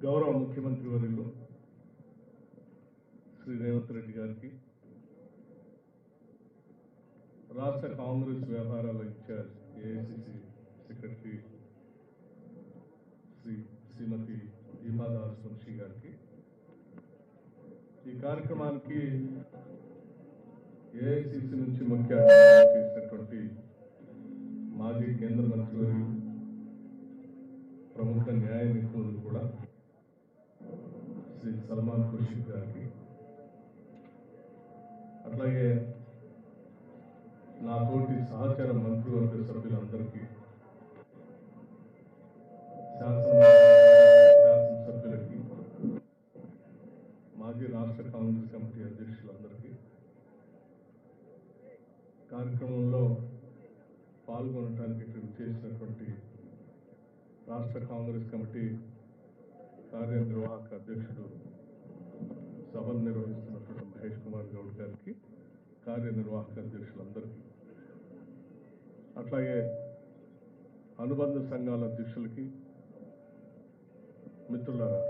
గౌరవ ముఖ్యమంత్రి వర్యులు శ్రీ రేవంత్ రెడ్డి గారికి, రాష్ట్ర కాంగ్రెస్ వ్యవహారాల ఇన్ఛార్జ్ ఏఐసిసి సెక్రటరీ శ్రీమతి దీపాదాస్ వంశీ గారికి, ఈ కార్యక్రమానికి ఏఐసిసి నుంచి ముఖ్య అతిథిగా చేసినటువంటి మాజీ కేంద్ర మంత్రివర్యులు, ప్రముఖ న్యాయ నిపుణులు కూడా శ్రీ సల్మాన్ ఖుర్షీద్ గారికి, అట్లాగే నా తోటి సహచర మంత్రివర్గ సభ్యులందరికీ, శాసనసభ్యులకి, మాజీ రాష్ట్ర కాంగ్రెస్ కమిటీ అధ్యక్షులందరికీ, కార్యక్రమంలో పాల్గొనడానికి ఇక్కడ చేసినటువంటి రాష్ట్ర కాంగ్రెస్ కమిటీ కార్యనిర్వాహక అధ్యక్షుడు, సభను నిర్వహిస్తున్నటువంటి మహేష్ కుమార్ గౌడ్ గారికి, కార్యనిర్వాహక అధ్యక్షులందరికీ, అట్లాగే అనుబంధ సంఘాల అధ్యక్షులకి, మిత్రులారా,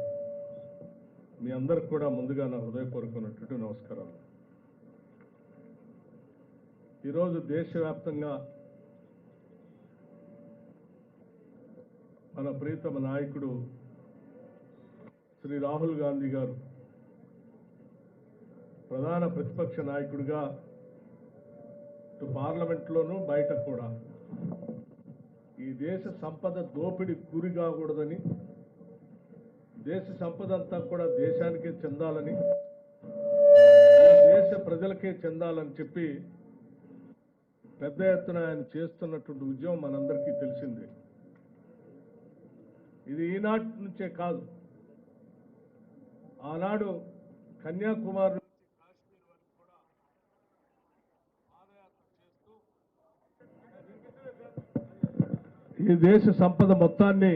మీ అందరికి కూడా ముందుగా నా హృదయపూర్వకమైనటువంటి నమస్కారాలు. ఈరోజు దేశవ్యాప్తంగా మన ప్రియతమ నాయకుడు శ్రీ రాహుల్ గాంధీ గారు ప్రధాన ప్రతిపక్ష నాయకుడిగా ఇటు పార్లమెంట్లోనూ బయట కూడా ఈ దేశ సంపద దోపిడీ గురి కాకూడదని, దేశ సంపద అంతా కూడా దేశానికే చెందాలని, దేశ ప్రజలకే చెందాలని చెప్పి పెద్ద ఎత్తున ఆయన చేస్తున్నటువంటి ఉద్యమం మనందరికీ తెలిసిందే. ఇది ఈనాటి నుంచే కాదు, ఆనాడు కన్యాకుమారి నుంచి కాశ్మీర్ వరకు కూడా పాదయాత్ర చేస్తూ ఈ దేశ సంపద మొత్తాన్ని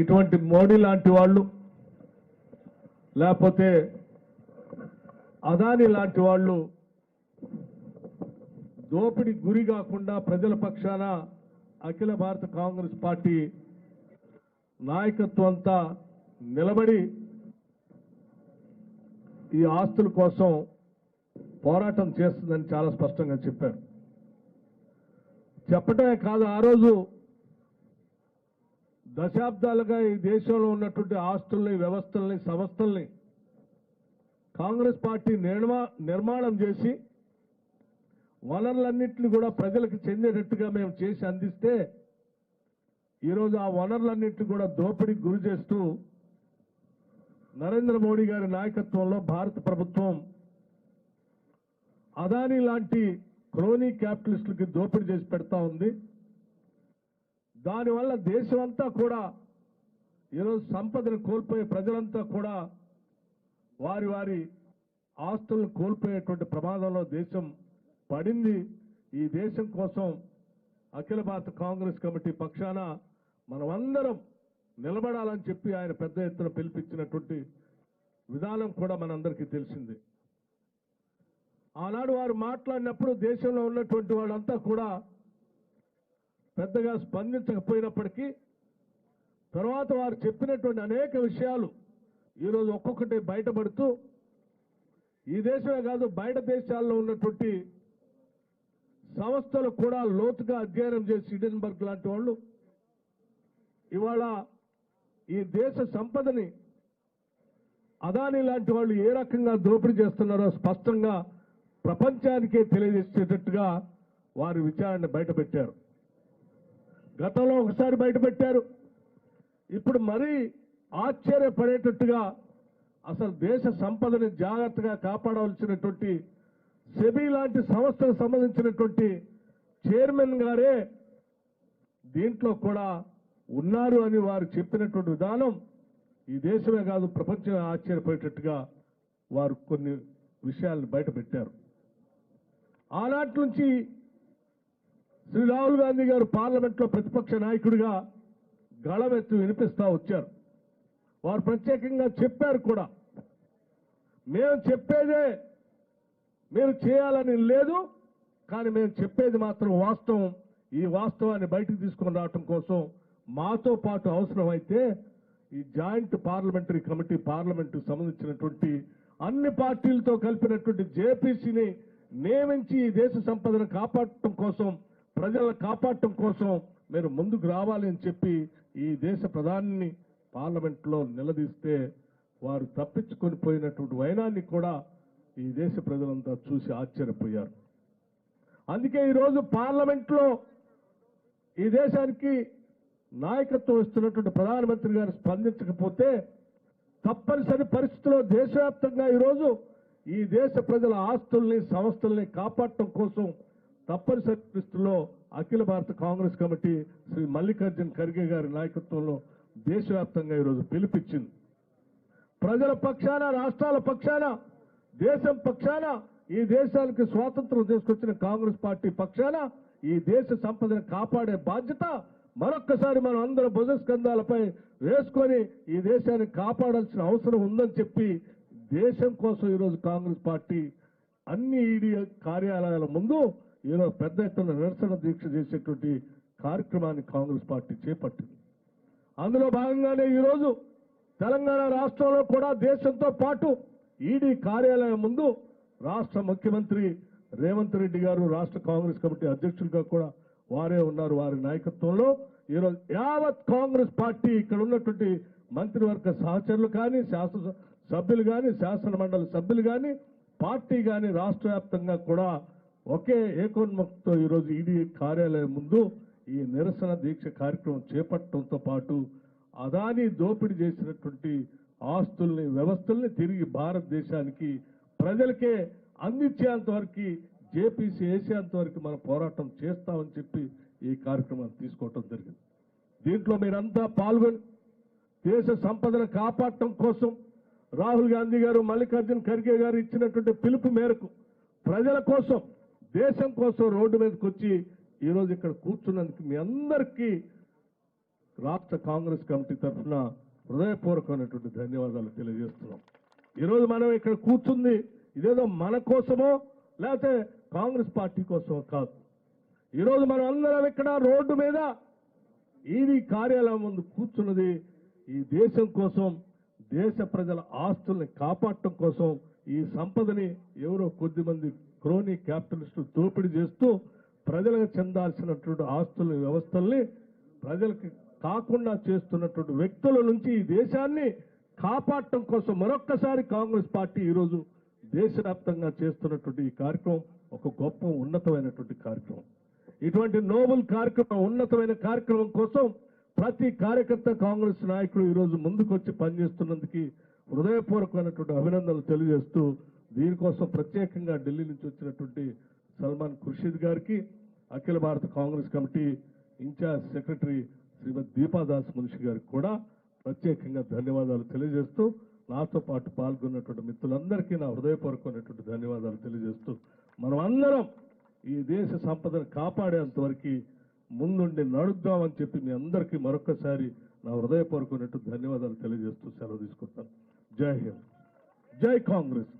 ఇటువంటి మోడీ లాంటి వాళ్ళు, లేకపోతే అదానీ లాంటి వాళ్ళు దోపిడీ గురి కాకుండా ప్రజల పక్షాన అఖిల భారత కాంగ్రెస్ పార్టీ నాయకత్వం అంతా నిలబడి ఈ ఆస్తుల కోసం పోరాటం చేస్తుందని చాలా స్పష్టంగా చెప్పారు. చెప్పటమే కాదు, ఆ రోజు దశాబ్దాలుగా ఈ దేశంలో ఉన్నటువంటి ఆస్తుల్ని, వ్యవస్థల్ని, సంస్థల్ని కాంగ్రెస్ పార్టీ నిర్మాణం చేసి వనరులన్నింటినీ కూడా ప్రజలకు చెందేటట్టుగా మేము చేసి అందిస్తే, ఈరోజు ఆ వనరులన్నింటినీ కూడా దోపిడీకి గురి చేస్తూ నరేంద్ర మోడీ గారి నాయకత్వంలో భారత ప్రభుత్వం అదానీ లాంటి క్రోనీ క్యాపిటలిస్టులకి దోపిడీ చేసి పెడతా ఉంది. దానివల్ల దేశమంతా కూడా ఈరోజు సంపదను కోల్పోయే ప్రజలంతా కూడా వారి వారి ఆస్తులను కోల్పోయేటువంటి ప్రమాదంలో దేశం పడింది. ఈ దేశం కోసం అఖిల భారత కాంగ్రెస్ కమిటీ పక్షాన మనమందరం నిలబడాలని చెప్పి ఆయన పెద్ద ఎత్తున పిలిపించినటువంటి విధానం కూడా మనందరికీ తెలిసింది. ఆనాడు వారు మాట్లాడినప్పుడు దేశంలో ఉన్నటువంటి వాళ్ళంతా కూడా పెద్దగా స్పందించకపోయినప్పటికీ తర్వాత వారు చెప్పినటువంటి అనేక విషయాలు ఈరోజు ఒక్కొక్కటి బయటపడుతూ ఈ దేశమే కాదు బయట దేశాల్లో ఉన్నటువంటి సంస్థలు కూడా లోతుగా అధ్యయనం చేసి హిడెన్బర్గ్ లాంటి వాళ్ళు ఇవాళ ఈ దేశ సంపదని అదానీ లాంటి వాళ్ళు ఏ రకంగా దోపిడీ చేస్తున్నారో స్పష్టంగా ప్రపంచానికే తెలియజేసేటట్టుగా వారి విచారణ బయటపెట్టారు. గతంలో ఒకసారి బయటపెట్టారు, ఇప్పుడు మరీ ఆశ్చర్యపడేటట్టుగా అసలు దేశ సంపదని జాగ్రత్తగా కాపాడవలసినటువంటి సెబీ లాంటి సంస్థకు సంబంధించినటువంటి చైర్మన్ గారే దీంట్లో కూడా ఉన్నారు అని వారు చెప్పినటువంటి విధానం ఈ దేశమే కాదు ప్రపంచమే ఆశ్చర్యపోయేటట్టుగా వారు కొన్ని విషయాలను బయటపెట్టారు. ఆనాటి నుంచి శ్రీ రాహుల్ గాంధీ గారు పార్లమెంట్లో ప్రతిపక్ష నాయకుడిగా గళమెత్తి వినిపిస్తూ వచ్చారు. వారు ప్రత్యేకంగా చెప్పారు కూడా, మేము చెప్పేదే మీరు చేయాలని లేదు, కానీ మేము చెప్పేది మాత్రం వాస్తవం. ఈ వాస్తవాన్ని బయటకు తీసుకొని రావటం కోసం మాతో పాటు అవసరమైతే ఈ జాయింట్ పార్లమెంటరీ కమిటీ పార్లమెంటుకు సంబంధించినటువంటి అన్ని పార్టీలతో కలిపినటువంటి జేపీసీని నియమించి ఈ దేశ సంపదను కాపాడటం కోసం, ప్రజలను కాపాడటం కోసం మీరు ముందుకు రావాలి అని చెప్పి ఈ దేశ ప్రధానిని పార్లమెంట్లో నిలదీస్తే వారు తప్పించుకొని పోయినటువంటి వైనాన్ని కూడా ఈ దేశ ప్రజలంతా చూసి ఆశ్చర్యపోయారు. అందుకే ఈరోజు పార్లమెంట్లో ఈ దేశానికి నాయకత్వం ఇస్తున్నటువంటి ప్రధానమంత్రి గారు స్పందించకపోతే తప్పనిసరి పరిస్థితుల్లో దేశవ్యాప్తంగా ఈరోజు ఈ దేశ ప్రజల ఆస్తుల్ని, సంస్థల్ని కాపాడటం కోసం తప్పనిసరి పరిస్థితుల్లో అఖిల భారత కాంగ్రెస్ కమిటీ శ్రీ మల్లికార్జున్ ఖర్గే గారి నాయకత్వంలో దేశవ్యాప్తంగా ఈరోజు పిలుపిచ్చింది. ప్రజల పక్షాన, రాష్ట్రాల పక్షాన, దేశం పక్షాన, ఈ దేశానికి స్వాతంత్రం తీసుకొచ్చిన కాంగ్రెస్ పార్టీ పక్షాన ఈ దేశ సంపదను కాపాడే బాధ్యత మరొక్కసారి మనం అందరం భుజస్కంధాలపై వేసుకొని ఈ దేశాన్ని కాపాడాల్సిన అవసరం ఉందని చెప్పి దేశం కోసం ఈరోజు కాంగ్రెస్ పార్టీ అన్ని ఈడీ కార్యాలయాల ముందు ఈరోజు పెద్ద ఎత్తున నిరసన దీక్ష చేసేటువంటి కార్యక్రమాన్ని కాంగ్రెస్ పార్టీ చేపట్టింది. అందులో భాగంగానే ఈరోజు తెలంగాణ రాష్ట్రంలో కూడా దేశంతో పాటు ఈడీ కార్యాలయం ముందు రాష్ట్ర ముఖ్యమంత్రి రేవంత్ రెడ్డి గారు, రాష్ట్ర కాంగ్రెస్ కమిటీ అధ్యక్షులుగా కూడా వారే ఉన్నారు. వారి నాయకత్వంలో ఈరోజు యావత్ కాంగ్రెస్ పార్టీ ఇక్కడ ఉన్నటువంటి మంత్రివర్గ సహచరులు కానీ, శాసన సభ్యులు కానీ, శాసన మండలి సభ్యులు కానీ, పార్టీ కానీ రాష్ట్ర వ్యాప్తంగా కూడా ఒకే ఏకోన్ముఖంతో ఈరోజు ఈడీ కార్యాలయం ముందు ఈ నిరసన దీక్ష కార్యక్రమం చేపట్టడంతో పాటు అదానీ దోపిడీ చేసినటువంటి ఆస్తుల్ని, వ్యవస్థల్ని తిరిగి భారతదేశానికి ప్రజలకే అందించేంత వరకు, జేపీసీ వేసేంత వరకు మనం పోరాటం చేస్తామని చెప్పి ఈ కార్యక్రమాన్ని తీసుకోవటం జరిగింది. దీంట్లో మీరంతా పాల్గొని దేశ సంపదను కాపాడటం కోసం రాహుల్ గాంధీ గారు, మల్లికార్జున్ ఖర్గే గారు ఇచ్చినటువంటి పిలుపు మేరకు ప్రజల కోసం, దేశం కోసం రోడ్డు మీదకి వచ్చి ఈరోజు ఇక్కడ కూర్చున్నందుకు మీ అందరికీ రాష్ట్ర కాంగ్రెస్ కమిటీ తరఫున హృదయపూర్వకమైనటువంటి ధన్యవాదాలు తెలియజేస్తున్నాం. ఈరోజు మనం ఇక్కడ కూర్చుంది ఇదేదో మన కోసమో లేకపోతే కాంగ్రెస్ పార్టీ కోసమో కాదు. ఈరోజు మనం అందరం ఇక్కడ రోడ్డు మీద ఈడీ కార్యాలయం ముందు కూర్చున్నది ఈ దేశం కోసం, దేశ ప్రజల ఆస్తుల్ని కాపాడటం కోసం. ఈ సంపదని ఎవరో కొద్దిమంది క్రోనీ క్యాపిటలిస్టులు దోపిడీ చేస్తూ ప్రజలకు చెందాల్సినటువంటి ఆస్తుల్ని, వ్యవస్థల్ని ప్రజలకి కాకుండా చేస్తున్నటువంటి వ్యక్తుల నుంచి ఈ దేశాన్ని కాపాడటం కోసం మరొక్కసారి కాంగ్రెస్ పార్టీ ఈరోజు దేశవ్యాప్తంగా చేస్తున్నటువంటి ఈ కార్యక్రమం ఒక గొప్ప ఉన్నతమైనటువంటి కార్యక్రమం. ఇటువంటి నోబెల్ కార్యక్రమం, ఉన్నతమైన కార్యక్రమం కోసం ప్రతి కార్యకర్త, కాంగ్రెస్ నాయకుడు ఈరోజు ముందుకొచ్చి పనిచేస్తున్నందుకు హృదయపూర్వకమైనటువంటి అభినందనలు తెలియజేస్తూ, దీనికోసం ప్రత్యేకంగా ఢిల్లీ నుంచి వచ్చినటువంటి సల్మాన్ ఖుర్షీద్ గారికి, అఖిల భారత కాంగ్రెస్ కమిటీ ఇన్ఛార్జ్ సెక్రటరీ శ్రీమతి దీపాదాస్ మున్షి గారికి కూడా ప్రత్యేకంగా ధన్యవాదాలు తెలియజేస్తూ, నాతో పాటు పాల్గొన్నటువంటి మిత్రులందరికీ నా హృదయపూర్వకమైనటువంటి ధన్యవాదాలు తెలియజేస్తూ, మనం అందరం ఈ దేశ సంపదను కాపాడేంత వరకు ముందుండి నడుద్దామని చెప్పి మీ అందరికీ మరొకసారి నా హృదయపూర్వకమైనటువంటి ధన్యవాదాలు తెలియజేస్తూ సెలవు తీసుకుంటాను. జై హింద్, జై కాంగ్రెస్.